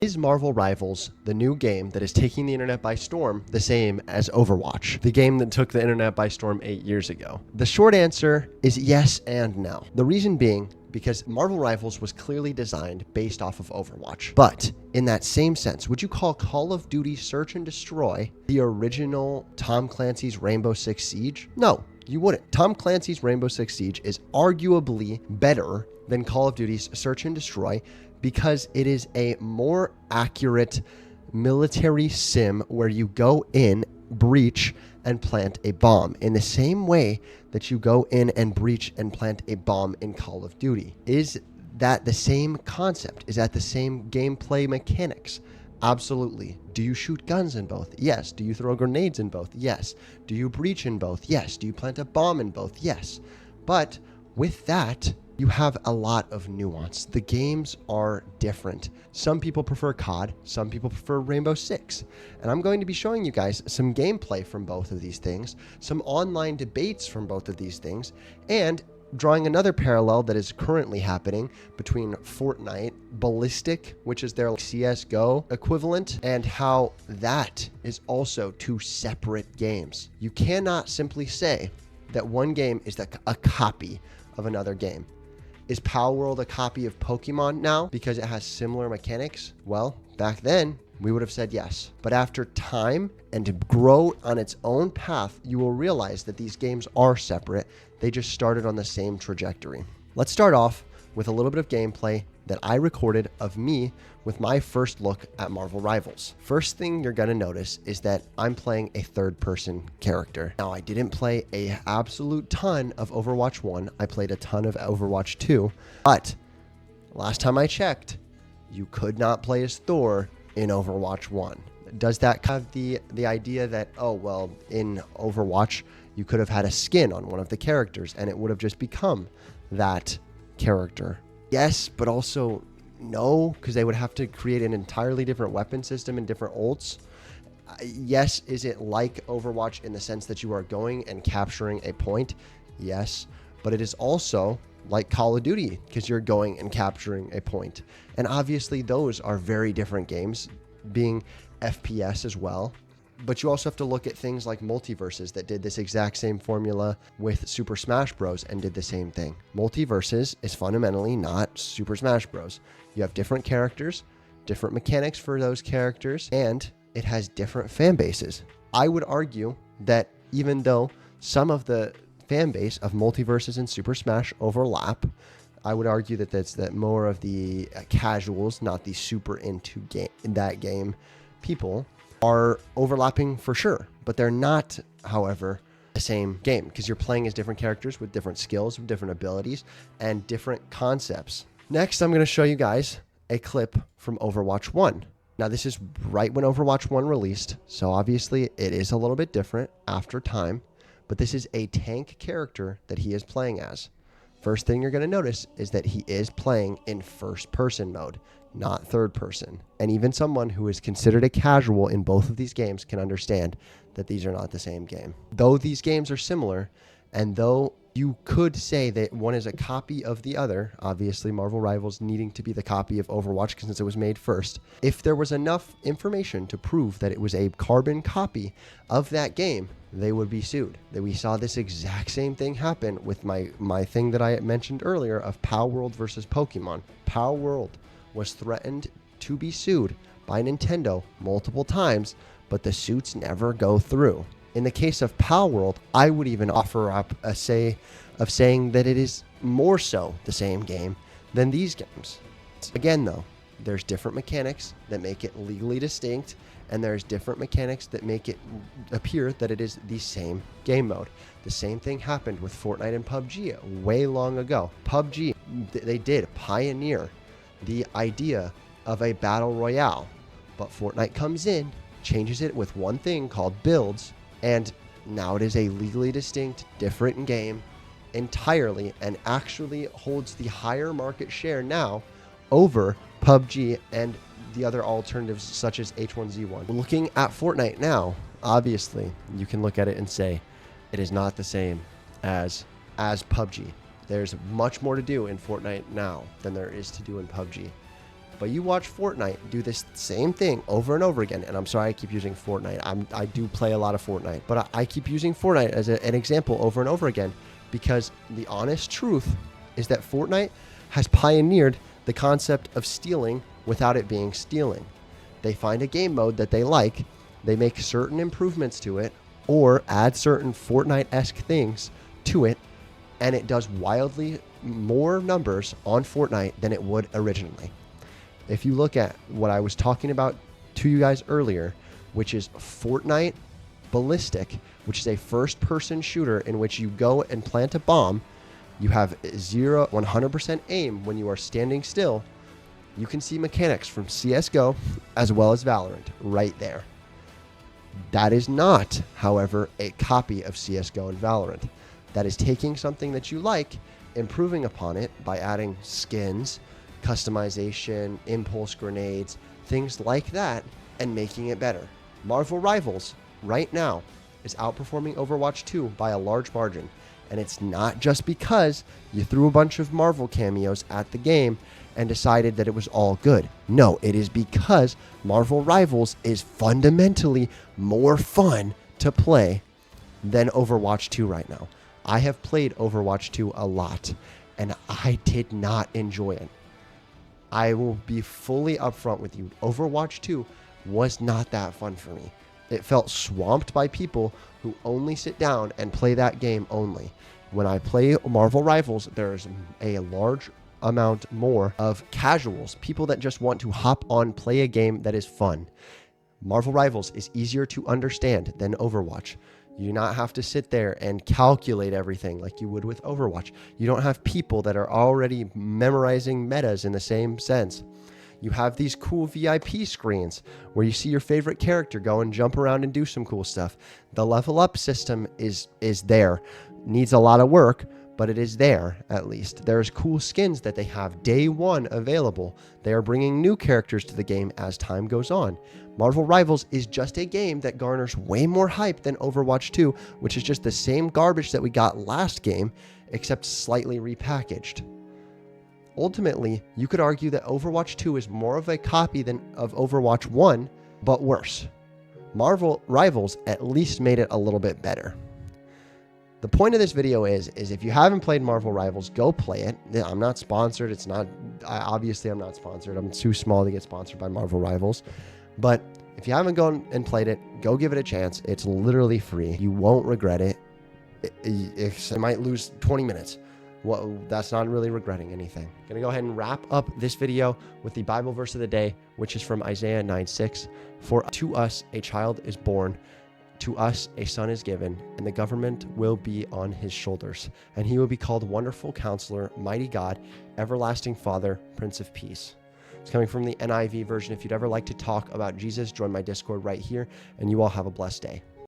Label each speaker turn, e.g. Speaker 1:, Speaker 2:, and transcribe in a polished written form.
Speaker 1: Is Marvel Rivals, the new game that is taking the internet by storm, the same as Overwatch, the game that took the internet by storm 8 years ago? The short answer is yes and no. The reason being, because Marvel Rivals was clearly designed based off of Overwatch. But in that same sense, would you call Call of Duty Search and Destroy the original Tom Clancy's Rainbow Six Siege? No, you wouldn't. Tom Clancy's Rainbow Six Siege is arguably better than Call of Duty's Search and Destroy because it is a more accurate military sim where you go in, breach, and plant a bomb in the same way that you go in and breach and plant a bomb in Call of Duty. Is that the same concept? Is that the same gameplay mechanics? Absolutely. Do you shoot guns in both? Yes. Do you throw grenades in both? Yes. Do you breach in both? Yes. Do you plant a bomb in both? Yes. But with that, you have a lot of nuance. The games are different. Some people prefer COD, some people prefer Rainbow Six. And I'm going to be showing you guys some gameplay from both of these things, some online debates from both of these things, and drawing another parallel that is currently happening between Fortnite, Ballistic, which is their CSGO equivalent, and how that is also two separate games. You cannot simply say that one game is a copy of another game. Is Power World a copy of Pokemon now because it has similar mechanics? Well, back then, we would have said yes. But after time and to grow on its own path, you will realize that these games are separate. They just started on the same trajectory. Let's start off with a little bit of gameplay that I recorded of me with my first look at Marvel Rivals. First thing you're gonna notice is that I'm playing a third-person character. Now, I didn't play a absolute ton of Overwatch 1. I played a ton of Overwatch 2, but last time I checked, you could not play as Thor in Overwatch 1. Does that have the idea that, oh, well, in Overwatch, you could have had a skin on one of the characters and it would have just become that character? Yes, but also no, because they would have to create an entirely different weapon system and different ults. Yes, is it like Overwatch in the sense that you are going and capturing a point? Yes, but it is also like Call of Duty because you're going and capturing a point. And obviously those are very different games, being FPS as well. But you also have to look at things like Multiverses that did this exact same formula with Super Smash Bros. And did the same thing. Multiverses is fundamentally not Super Smash Bros. You have different characters, different mechanics for those characters, and it has different fan bases. I would argue that even though some of the fan base of Multiverses and Super Smash overlap, I would argue that that's more of the casuals, not the super into that game people, are overlapping for sure, but they're not, however, the same game because you're playing as different characters with different skills, with different abilities, and different concepts. Next, I'm going to show you guys a clip from Overwatch 1. Now, this is right when Overwatch 1 released, so obviously it is a little bit different after time, but this is a tank character that he is playing as. First thing you're going to notice is that he is playing in first-person mode, not third person. And even someone who is considered a casual in both of these games can understand that these are not the same game. Though these games are similar, and though you could say that one is a copy of the other, obviously Marvel Rivals needing to be the copy of Overwatch since it was made first, if there was enough information to prove that it was a carbon copy of that game, they would be sued. That we saw this exact same thing happen with my thing that I mentioned earlier of Power World versus Pokemon. Power World was threatened to be sued by Nintendo multiple times, but the suits never go through. In the case of Power World, I would even offer up a say of saying that it is more so the same game than these games. Again, though, there's different mechanics that make it legally distinct, and there's different mechanics that make it appear that it is the same game mode. The same thing happened with Fortnite and PUBG way long ago. PUBG, they did pioneer the idea of a battle royale, but Fortnite comes in, changes it with one thing called builds, and now it is a legally distinct, different game entirely, and actually holds the higher market share now over PUBG and the other alternatives such as H1Z1. Looking at Fortnite now, obviously, you can look at it and say it is not the same as PUBG. There's much more to do in Fortnite now than there is to do in PUBG. But you watch Fortnite do this same thing over and over again. And I'm sorry I keep using Fortnite. I do play a lot of Fortnite. But I keep using Fortnite as an example over and over again because the honest truth is that Fortnite has pioneered the concept of stealing without it being stealing. They find a game mode that they like, they make certain improvements to it, or add certain Fortnite-esque things to it, and it does wildly more numbers on Fortnite than it would originally. If you look at what I was talking about to you guys earlier, which is Fortnite Ballistic, which is a first-person shooter in which you go and plant a bomb, you have 100% aim when you are standing still. You can see mechanics from CSGO as well as Valorant right there. That is not, however, a copy of CSGO and Valorant. That is taking something that you like, improving upon it by adding skins, customization, impulse grenades, things like that, and making it better. Marvel Rivals, right now, is outperforming Overwatch 2 by a large margin. And it's not just because you threw a bunch of Marvel cameos at the game and decided that it was all good. No, it is because Marvel Rivals is fundamentally more fun to play than Overwatch 2 right now. I have played Overwatch 2 a lot, and I did not enjoy it. I will be fully upfront with you. Overwatch 2 was not that fun for me. It felt swamped by people who only sit down and play that game only. When I play Marvel Rivals, there's a large amount more of casuals, people that just want to hop on, play a game that is fun. Marvel Rivals is easier to understand than Overwatch. You do not have to sit there and calculate everything like you would with Overwatch. You don't have people that are already memorizing metas in the same sense. You have these cool VIP screens where you see your favorite character go and jump around and do some cool stuff. The level up system is there. Needs a lot of work, but it is there at least. There's cool skins that they have day one available. They are bringing new characters to the game as time goes on. Marvel Rivals is just a game that garners way more hype than Overwatch 2, which is just the same garbage that we got last game, except slightly repackaged. Ultimately, you could argue that Overwatch 2 is more of a copy of Overwatch 1, but worse. Marvel Rivals at least made it a little bit better. The point of this video is if you haven't played Marvel Rivals, go play it. I'm not sponsored. Obviously I'm not sponsored. I'm too small to get sponsored by Marvel Rivals. But if you haven't gone and played it, go give it a chance. It's literally free. You won't regret it. You might lose 20 minutes. Well, that's not really regretting anything. I'm going to go ahead and wrap up this video with the Bible verse of the day, which is from Isaiah 9:6. For to us a child is born, to us a son is given, and the government will be on his shoulders. And he will be called Wonderful Counselor, Mighty God, Everlasting Father, Prince of Peace. It's coming from the NIV version. If you'd ever like to talk about Jesus, join my Discord right here, and you all have a blessed day.